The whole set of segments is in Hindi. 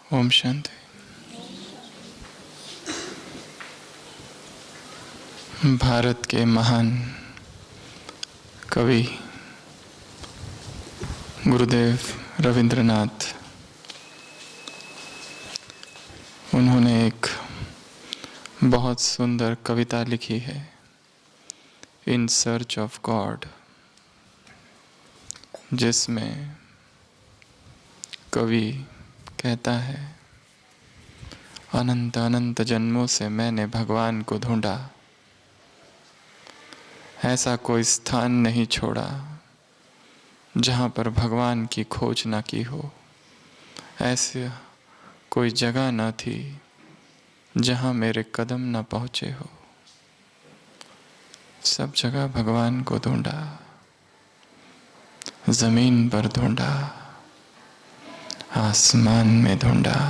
ओम शांति। भारत के महान कवि गुरुदेव रविंद्रनाथ, उन्होंने एक बहुत सुंदर कविता लिखी है, इन सर्च ऑफ गॉड, जिसमें कवि कहता है, अनंत अनंत जन्मों से मैंने भगवान को ढूंढा, ऐसा कोई स्थान नहीं छोड़ा जहाँ पर भगवान की खोज न की हो। ऐसी कोई जगह न थी जहाँ मेरे कदम न पहुँचे हो। सब जगह भगवान को ढूंढा, जमीन पर ढूंढा, आसमान में ढूंढा,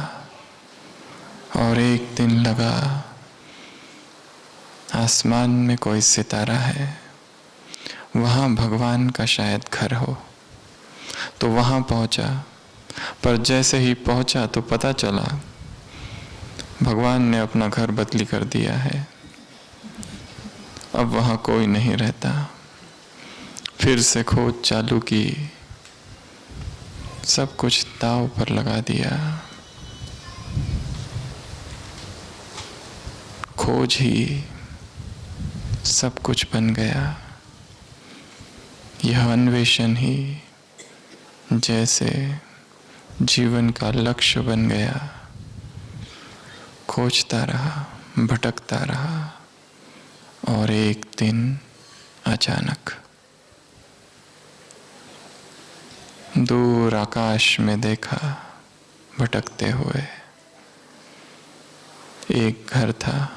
और एक दिन लगा आसमान में कोई सितारा है, वहाँ भगवान का शायद घर हो। तो वहाँ पहुँचा, पर जैसे ही पहुँचा तो पता चला भगवान ने अपना घर बदली कर दिया है, अब वहाँ कोई नहीं रहता। फिर से खोज चालू की, सब कुछ दांव पर लगा दिया। खोज ही सब कुछ बन गया। यह अन्वेषण ही जैसे जीवन का लक्ष्य बन गया। खोजता रहा, भटकता रहा, और एक दिन अचानक दूर आकाश में देखा, भटकते हुए एक घर था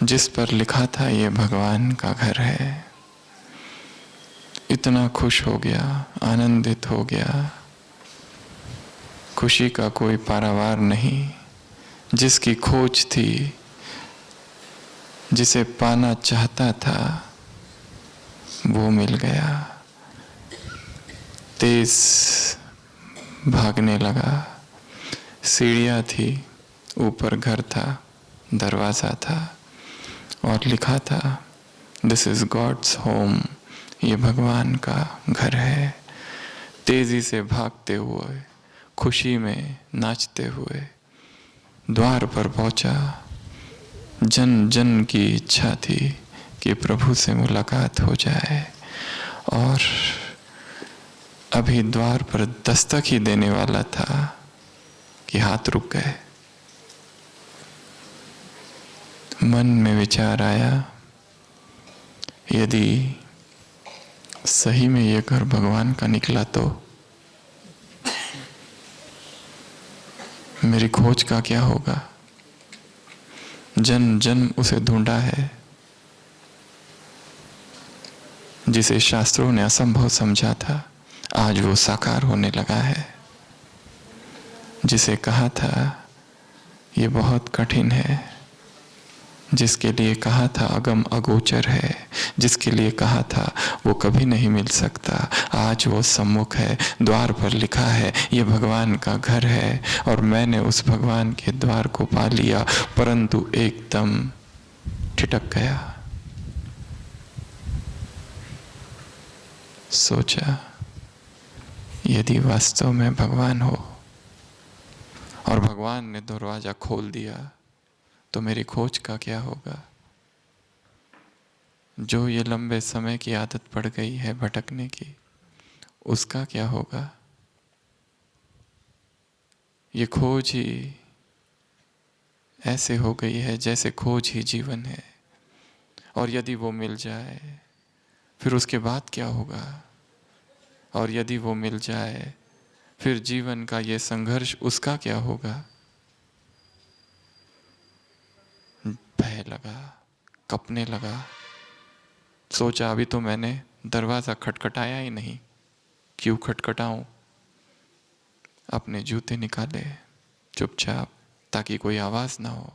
जिस पर लिखा था ये भगवान का घर है। इतना खुश हो गया, आनंदित हो गया, खुशी का कोई पारावार नहीं। जिसकी खोज थी, जिसे पाना चाहता था, वो मिल गया। तेज भागने लगा। सीढ़ियाँ थी, ऊपर घर था, दरवाजा था, और लिखा था, दिस इज गॉड्स होम, ये भगवान का घर है। तेजी से भागते हुए, खुशी में नाचते हुए द्वार पर पहुंचा। जन जन की इच्छा थी कि प्रभु से मुलाकात हो जाए, और अभी द्वार पर दस्तक ही देने वाला था कि हाथ रुक गए। मन में विचार आया, यदि सही में ये घर भगवान का निकला तो मेरी खोज का क्या होगा। जन्म जन्म उसे ढूंढा है, जिसे शास्त्रों ने असंभव समझा था, आज वो साकार होने लगा है। जिसे कहा था ये बहुत कठिन है, जिसके लिए कहा था अगम अगोचर है, जिसके लिए कहा था वो कभी नहीं मिल सकता, आज वो सम्मुख है। द्वार पर लिखा है ये भगवान का घर है, और मैंने उस भगवान के द्वार को पा लिया, परंतु एकदम ठिठक गया। सोचा, यदि वास्तव में भगवान हो और भगवान ने दरवाजा खोल दिया तो मेरी खोज का क्या होगा। जो ये लंबे समय की आदत पड़ गई है भटकने की, उसका क्या होगा। ये खोज ही ऐसे हो गई है जैसे खोज ही जीवन है, और यदि वो मिल जाए फिर उसके बाद क्या होगा। और यदि वो मिल जाए फिर जीवन का ये संघर्ष, उसका क्या होगा। भय लगा, कपने लगा। सोचा, अभी तो मैंने दरवाजा खटखटाया ही नहीं, क्यों खटखटाऊं। अपने जूते निकाले चुपचाप, ताकि कोई आवाज ना हो,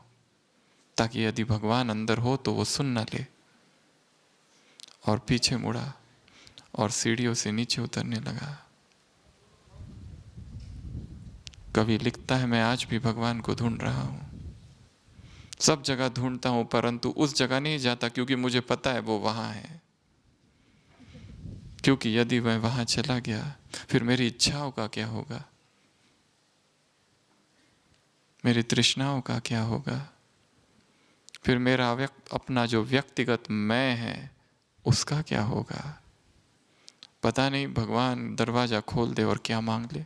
ताकि यदि भगवान अंदर हो तो वो सुन ना ले। और पीछे मुड़ा और सीढ़ियों से नीचे उतरने लगा। कवि लिखता है, मैं आज भी भगवान को ढूंढ रहा हूं, सब जगह ढूंढता हूं, परंतु उस जगह नहीं जाता, क्योंकि मुझे पता है वो वहां है। क्योंकि यदि मैं वहां चला गया, फिर मेरी इच्छाओं का क्या होगा, मेरी तृष्णाओं का क्या होगा, फिर मेरा अपना जो व्यक्तिगत मैं है उसका क्या होगा। पता नहीं भगवान दरवाजा खोल दे और क्या मांग ले,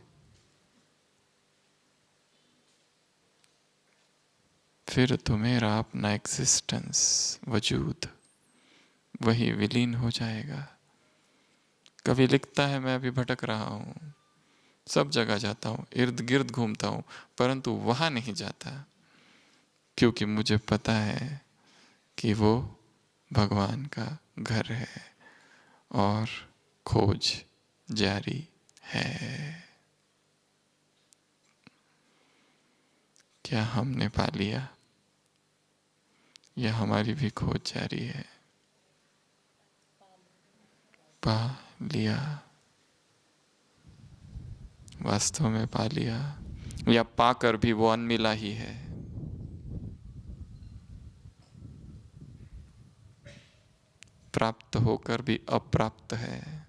फिर तो मेरा अपना एग्जिस्टेंस, वजूद, वही विलीन हो जाएगा। कभी लिखता है, मैं अभी भटक रहा हूं, सब जगह जाता हूं, इर्द गिर्द घूमता हूं, परंतु वहां नहीं जाता, क्योंकि मुझे पता है कि वो भगवान का घर है और खोज जारी है। क्या हमने पा लिया, या हमारी भी खोज जारी है? पा लिया, वास्तव में पा लिया, या पाकर भी वो अनमिला ही है? प्राप्त होकर भी अप्राप्त है।